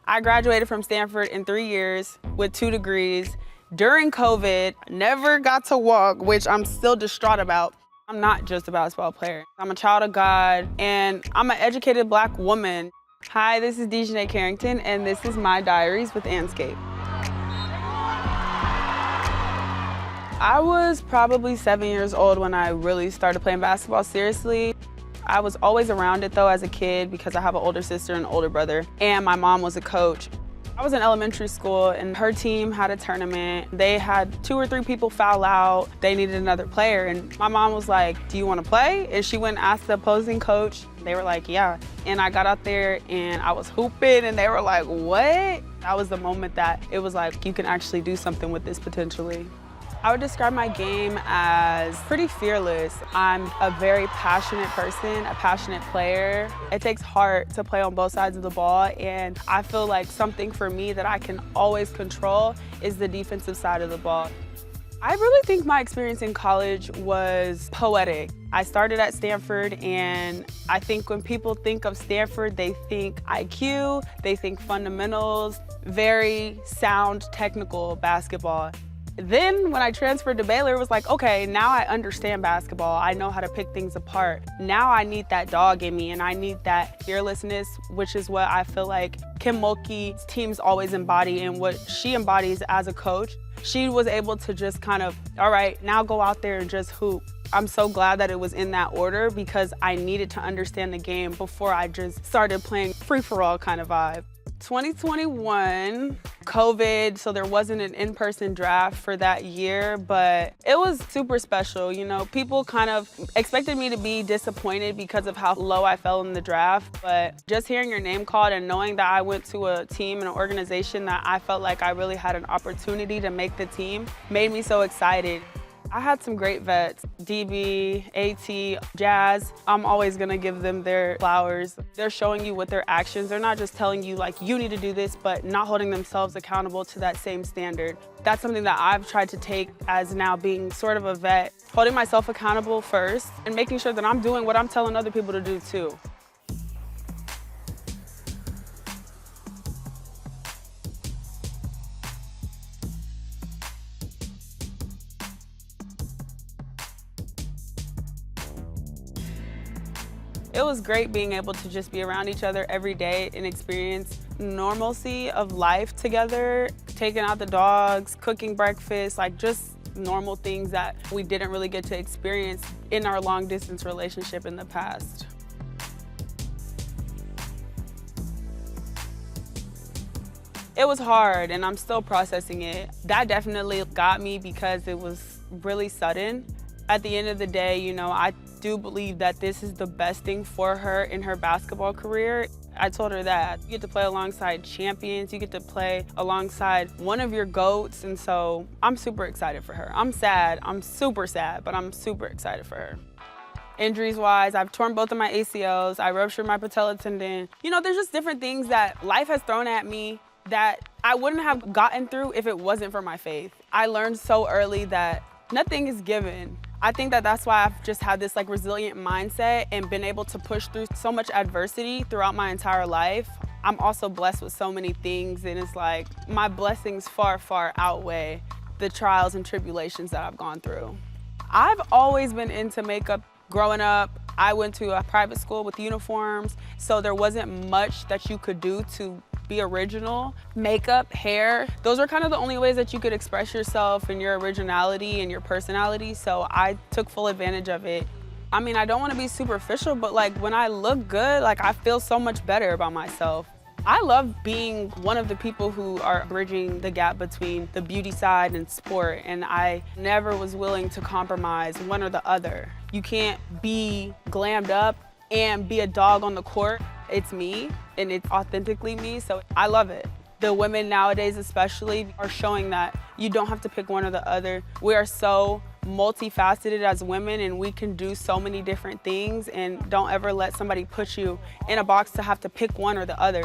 I graduated from Stanford in 3 years with 2 degrees. During COVID, never got to walk, which I'm still distraught about. I'm not just a basketball player. I'm a child of God, and I'm an educated Black woman. Hi, this is DiJonai Carrington, and this is my diaries with Andscape. I was probably 7 years old when I really started playing basketball seriously. I was always around it though as a kid because I have an older sister and an older brother, and my mom was a coach. I was in elementary school and her team had a tournament. They had 2 or 3 people foul out. They needed another player, and my mom was like, "Do you want to play?" And she went and asked the opposing coach. They were like, "Yeah." And I got out there and I was hooping and they were like, "What?" That was the moment that it was like, you can actually do something with this potentially. I would describe my game as pretty fearless. I'm a very passionate person, a passionate player. It takes heart to play on both sides of the ball, and I feel like something for me that I can always control is the defensive side of the ball. I really think my experience in college was poetic. I started at Stanford, and I think when people think of Stanford, they think IQ, they think fundamentals, very sound technical basketball. Then when I transferred to Baylor, it was like, okay, now I understand basketball. I know how to pick things apart. Now I need that dog in me, and I need that fearlessness, which is what I feel like Kim Mulkey's teams always embody and what she embodies as a coach. She was able to just kind of, all right, now go out there and just hoop. I'm so glad that it was in that order because I needed to understand the game before I just started playing free-for-all kind of vibe. 2021, COVID, so there wasn't an in-person draft for that year, but it was super special. You know, people kind of expected me to be disappointed because of how low I fell in the draft, but just hearing your name called and knowing that I went to a team and an organization that I felt like I really had an opportunity to make the team made me so excited. I had some great vets, DB, AT, Jazz. I'm always gonna give them their flowers. They're showing you with their actions. They're not just telling you like, you need to do this, but not holding themselves accountable to that same standard. That's something that I've tried to take as now being sort of a vet, holding myself accountable first and making sure that I'm doing what I'm telling other people to do too. It was great being able to just be around each other every day and experience normalcy of life together, taking out the dogs, cooking breakfast, like just normal things that we didn't really get to experience in our long distance relationship in the past. It was hard and I'm still processing it. That definitely got me because it was really sudden. At the end of the day, you know, I do believe that this is the best thing for her in her basketball career. I told her that. You get to play alongside champions, you get to play alongside one of your GOATs, and so I'm super excited for her. I'm sad, I'm super sad, but I'm super excited for her. Injuries-wise, I've torn both of my ACLs, I ruptured my patella tendon. You know, there's just different things that life has thrown at me that I wouldn't have gotten through if it wasn't for my faith. I learned so early that nothing is given. I think that that's why I've just had this like resilient mindset and been able to push through so much adversity throughout my entire life. I'm also blessed with so many things, and it's like my blessings far, far outweigh the trials and tribulations that I've gone through. I've always been into makeup. Growing up, I went to a private school with uniforms, so there wasn't much that you could do to be original. Makeup, hair, those are kind of the only ways that you could express yourself and your originality and your personality, so I took full advantage of it. I mean, I don't want to be superficial, but like when I look good, like I feel so much better about myself. I love being one of the people who are bridging the gap between the beauty side and sport, and I never was willing to compromise one or the other. You can't be glammed up and be a dog on the court. It's me, and it's authentically me, so I love it. The women nowadays especially are showing that you don't have to pick one or the other. We are so multifaceted as women, and we can do so many different things, and don't ever let somebody put you in a box to have to pick one or the other.